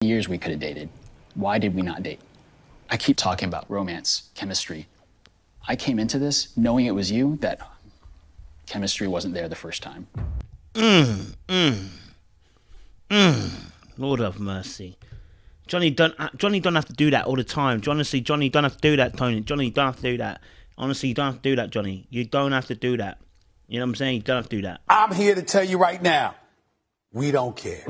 years we could have dated. Why did we not date? I keep talking about romance, chemistry. I came into this knowing it was you, that chemistry wasn't there the first time. Lord have mercy. Johnny don't have to do that all the time. Honestly, Johnny don't have to do that, Tony. Johnny, you don't have to do that. Honestly, you don't have to do that, Johnny. You don't have to do that. You know what I'm saying? You don't have to do that. I'm here to tell you right now, we don't care.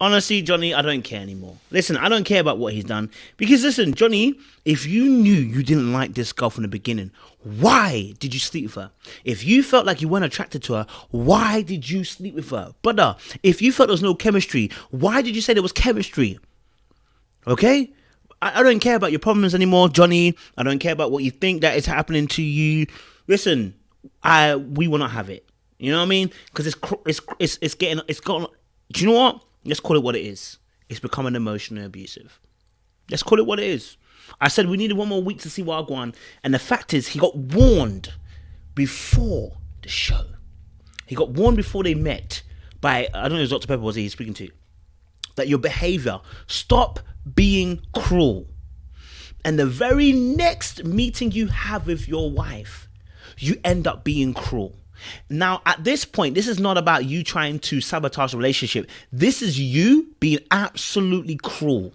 Honestly, Johnny, I don't care anymore. Listen, I don't care about what he's done. Because listen, Johnny, if you knew you didn't like this girl from the beginning, why did you sleep with her? If you felt like you weren't attracted to her, why did you sleep with her? Brother, if you felt there was no chemistry, why did you say there was chemistry? Okay? I don't care about your problems anymore, Johnny. I don't care about what you think that is happening to you. Listen, we will not have it. You know what I mean? Because it's gotten. Do you know what? Let's call it what it is. It's becoming emotionally abusive. Let's call it what it is. I said we needed one more week to see what I go on. And the fact is, he got warned before the show. He got warned before they met by, I don't know if Dr. Pepper was he speaking to, that your behavior, stop being cruel. And the very next meeting you have with your wife, you end up being cruel. Now, at this point, this is not about you trying to sabotage the relationship. This is you being absolutely cruel.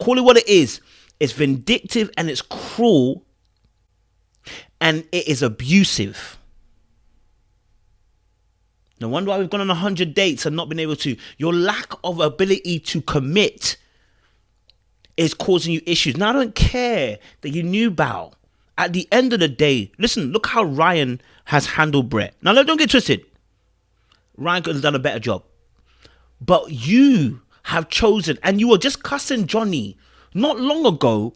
Call it what it is. It's vindictive and it's cruel and it is abusive. No wonder why we've gone on 100 dates and not been able to. Your lack of ability to commit is causing you issues. Now, I don't care that you knew Bao. At the end of the day, listen, look how Ryan has handled Brett. Now, don't get twisted. Ryan could have done a better job. But you have chosen, and you were just cussing Johnny not long ago,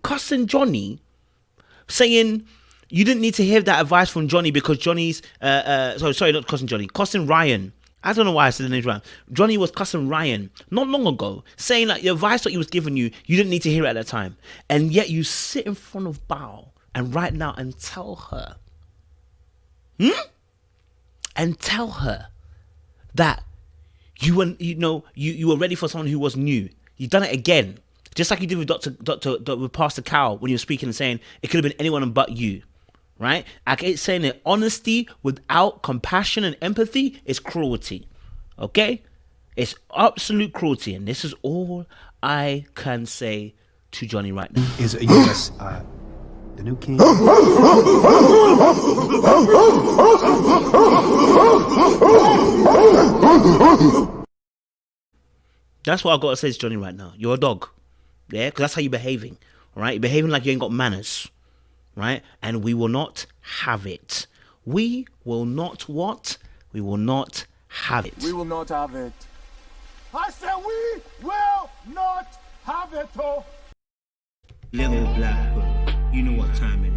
saying you didn't need to hear that advice from Johnny because Johnny's, sorry, not cussing Johnny, cussing Ryan. I don't know why I said the name wrong. Johnny was cussing Ryan not long ago, saying that the advice that he was giving you, you didn't need to hear it at that time. And yet you sit in front of Bao and right now and tell her, and tell her that you were ready for someone who was new. You've done it again, just like you did with with Pastor Cal when you were speaking and saying it could have been anyone but you, right? I keep saying that honesty without compassion and empathy is cruelty. Okay, it's absolute cruelty, and this is all I can say to Johnny right now. Is a U.S. The new king. That's what I gotta say to Johnny right now. You're a dog, yeah, because that's how you're behaving. All right, you're behaving like you ain't got manners, right? And we will not have it. We will not what? We will not have it. We will not have it. I said we will not have it. Oh. Little black girl, you know what time it is.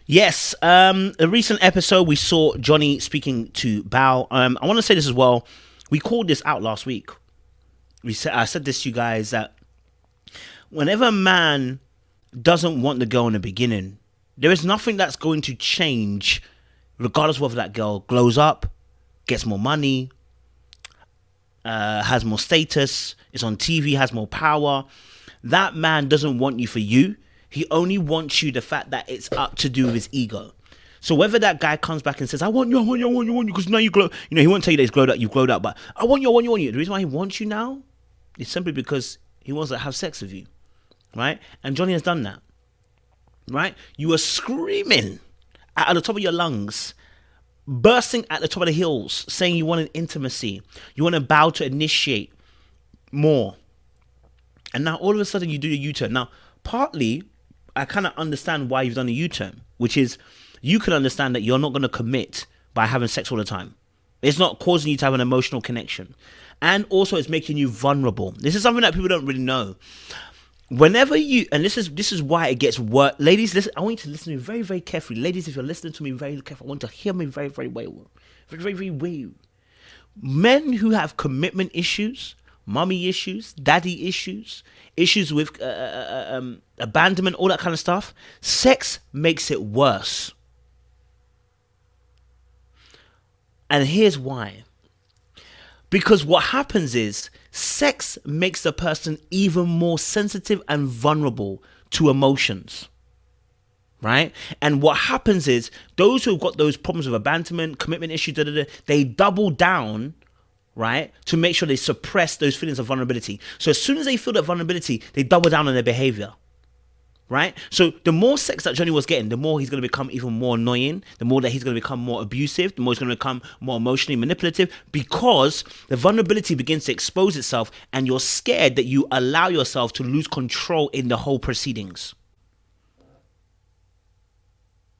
Yes, a recent episode we saw Johnny speaking to Bao. I want to say this as well. We called this out last week. I said this to you guys that whenever a man doesn't want the girl in the beginning, there is nothing that's going to change regardless of whether that girl glows up, gets more money, has more status, is on TV, has more power. That man doesn't want you for you. He only wants you the fact that it's up to do with his ego. So whether that guy comes back and says, I want you, because now you glow, he won't tell you that you've glowed up, but I want you. The reason why he wants you now is simply because he wants to have sex with you, right? And Johnny has done that, right? You are screaming at the top of your lungs, bursting at the top of the hills, saying you want an intimacy. You want to Bao to initiate more. And now all of a sudden you do the U-turn. Now, partly, I kind of understand why you've done a U-turn, which is you can understand that you're not going to commit by having sex all the time. It's not causing you to have an emotional connection. And also it's making you vulnerable. This is something that people don't really know. Whenever you, and this is why it gets worse. Ladies, listen, I want you to listen to me very, very carefully. Ladies, if you're listening to me very carefully, I want you to hear me very, very well. Very, very well. Men who have commitment issues mummy issues, daddy issues, issues with abandonment, all that kind of stuff, sex makes it worse. And here's why. Because what happens is sex makes the person even more sensitive and vulnerable to emotions. Right? And what happens is those who've got those problems with abandonment, commitment issues, they double down, right, to make sure they suppress those feelings of vulnerability. So as soon as they feel that vulnerability, they double down on their behavior. Right? So the more sex that Johnny was getting, the more he's going to become even more annoying, the more that he's going to become more abusive, the more he's going to become more emotionally manipulative, because the vulnerability begins to expose itself and you're scared that you allow yourself to lose control in the whole proceedings.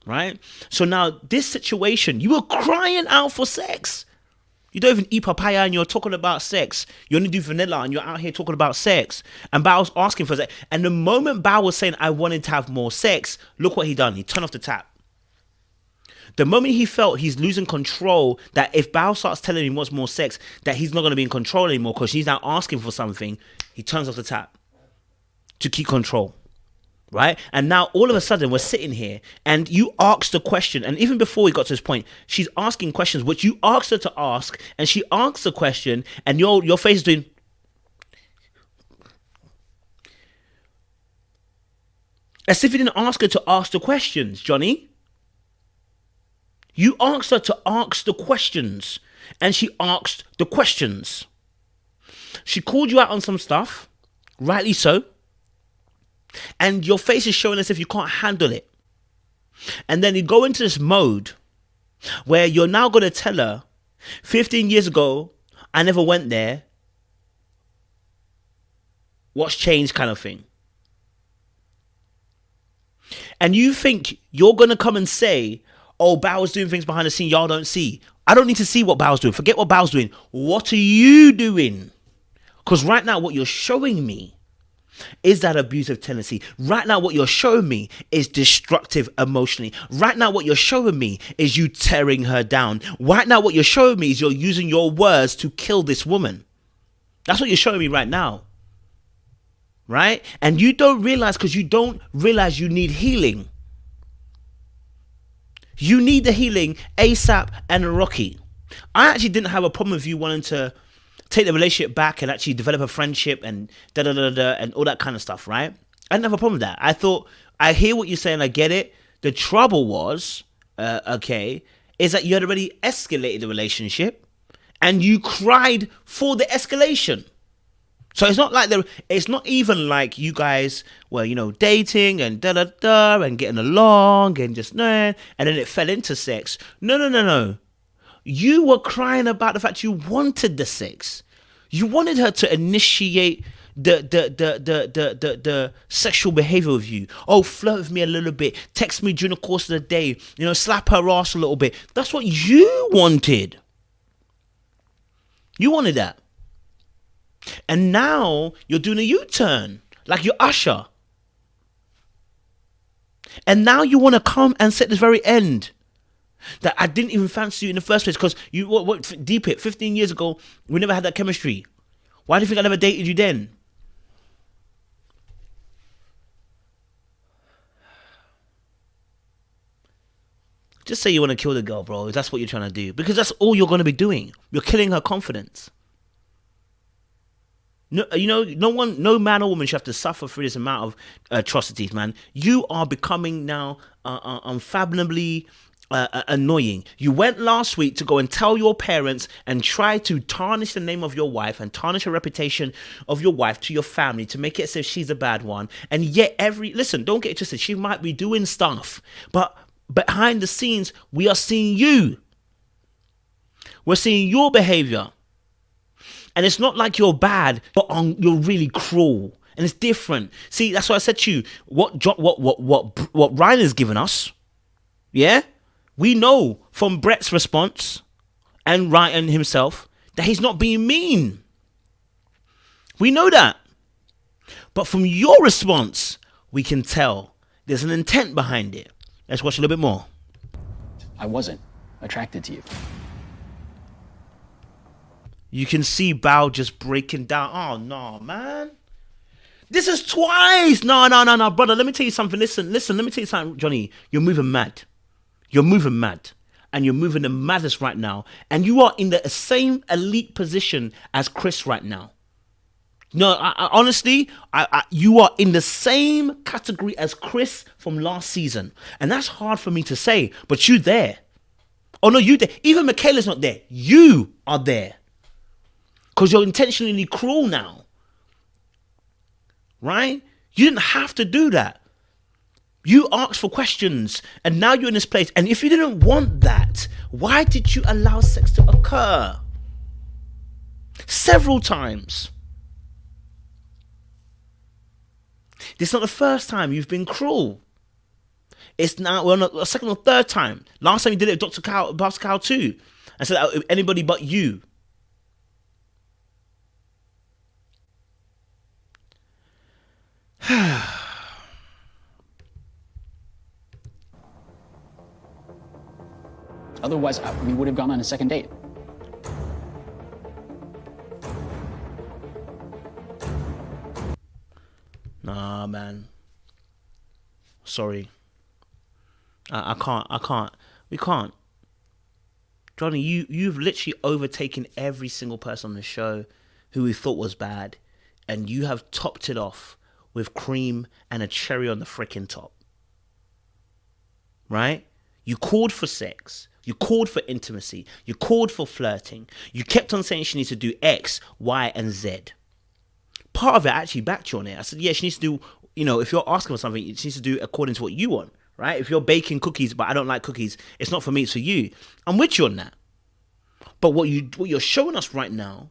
Right? So now this situation, you were crying out for sex. You don't even eat papaya and you're talking about sex. You only do vanilla and you're out here talking about sex. And Bao's asking for sex. And the moment Bao was saying, I wanted to have more sex, look what he done. He turned off the tap. The moment he felt he's losing control, that if Bao starts telling him he wants more sex, that he's not going to be in control anymore because he's now asking for something, he turns off the tap to keep control. Right? And now all of a sudden we're sitting here and you asked the question, and even before we got to this point, she's asking questions which you asked her to ask, and she asks the question and your face is doing as if you didn't ask her to ask the questions, Johnny. You asked her to ask the questions and she asked the questions. She called you out on some stuff, rightly so. And your face is showing as if you can't handle it. And then you go into this mode where you're now going to tell her, 15 years ago, I never went there. What's changed kind of thing. And you think you're going to come and say, oh, Bao's doing things behind the scene y'all don't see. I don't need to see what Bao's doing. Forget what Bao's doing. What are you doing? Because right now what you're showing me is that abusive tendency. Right now what you're showing me is destructive emotionally. Right now what you're showing me is you tearing her down. Right now what you're showing me is you're using your words to kill this woman. That's what you're showing me right now. Right? And you don't realize, because you don't realize you need healing. You need the healing ASAP and Rocky. I actually didn't have a problem with you wanting to take the relationship back and actually develop a friendship and and all that kind of stuff, right? I didn't have a problem with that. I thought, I hear what you're saying, I get it. The trouble was, is that you had already escalated the relationship and you cried for the escalation. So it's not like it's not even like you guys were, dating and and getting along and just and then it fell into sex. No. You were crying about the fact you wanted the sex. You wanted her to initiate the sexual behavior with you. Oh, flirt with me a little bit. Text me during the course of the day. Slap her ass a little bit. That's what you wanted. You wanted that. And now you're doing a U-turn, like you're Usher. And now you want to come and sit at the very end. That I didn't even fancy you in the first place because you deep it 15 years ago we never had that chemistry. Why do you think I never dated you then? Just say you want to kill the girl, bro, if that's what you're trying to do, because that's all you're going to be doing. You're killing her confidence. No, no man or woman should have to suffer through this amount of atrocities, man. You are becoming now unfathomably annoying. You went last week to go and tell your parents and try to tarnish the name of your wife and tarnish the reputation of your wife to your family to make it as if she's a bad one. And yet listen, don't get it twisted. She might be doing stuff, but behind the scenes, we are seeing you. We're seeing your behavior. And it's not like you're bad, but you're really cruel. And it's different. See, that's why I said to you, what Ryan has given us, yeah? We know from Brett's response and Ryan himself that he's not being mean. We know that. But from your response, we can tell there's an intent behind it. Let's watch a little bit more. I wasn't attracted to you. You can see Bao just breaking down. Oh, no, man. This is twice. No, brother. Let me tell you something. Listen. Let me tell you something, Johnny. You're moving mad. You're moving mad. And you're moving the maddest right now. And you are in the same elite position as Chris right now. No, I honestly, you are in the same category as Chris from last season. And that's hard for me to say. But you there. Oh, no, you there. Even Michaela's not there. You are there. Because you're intentionally cruel now. Right? You didn't have to do that. You asked for questions. And now you're in this place. And if you didn't want that, why did you allow sex to occur? Several times. This is not the first time you've been cruel. It's now we're on a second or third time. Last time you did it with Dr. Cow too. I said anybody but you. Otherwise, we would have gone on a second date. Nah, man. Sorry. I can't. We can't. Johnny, you've literally overtaken every single person on the show who we thought was bad, and you have topped it off with cream and a cherry on the freaking top. Right? You called for sex. You called for intimacy. You called for flirting. You kept on saying she needs to do X, Y, and Z. Part of it, I actually backed you on it. I said, yeah, she needs to do, if you're asking for something, she needs to do according to what you want, right? If you're baking cookies, but I don't like cookies, it's not for me, it's for you. I'm with you on that. But what you're showing us right now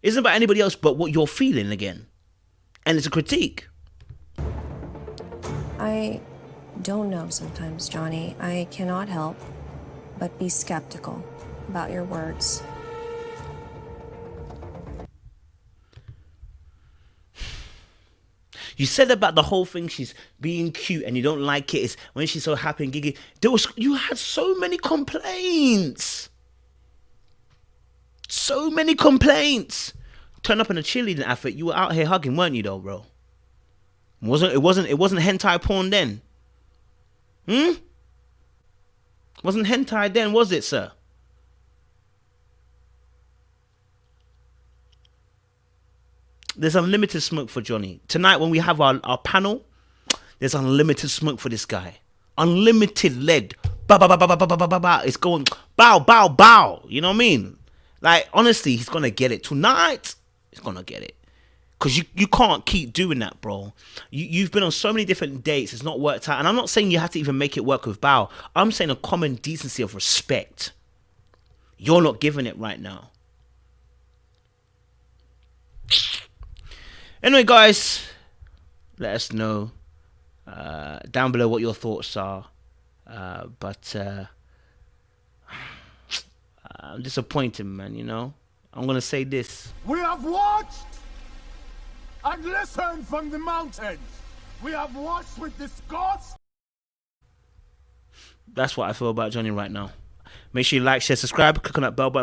isn't about anybody else but what you're feeling again. And it's a critique. I don't know sometimes, Johnny. I cannot help but be skeptical about your words. You said about the whole thing, she's being cute and you don't like it. It's when she's so happy and giggy. You had so many complaints. So many complaints. Turn up in a cheerleading outfit. You were out here hugging, weren't you, though, bro? It wasn't hentai porn then. Wasn't hentai then, was it, sir? There's unlimited smoke for Johnny. Tonight when we have our panel, there's unlimited smoke for this guy. Unlimited lead. Ba ba ba ba ba ba ba ba ba. It's going bow, bow, bow. You know what I mean? Like, honestly, he's gonna get it. Tonight, he's gonna get it. Because you can't keep doing that, bro. You've been on so many different dates. It's not worked out. And I'm not saying you have to even make it work with Bao. I'm saying a common decency of respect. You're not giving it right now. Anyway, guys, let us know down below what your thoughts are. But I'm disappointed, man, I'm going to say this. We have watched and listened from the mountains. We have watched with disgust. That's what I feel about Johnny right now. Make sure you like, share, subscribe, click on that bell button.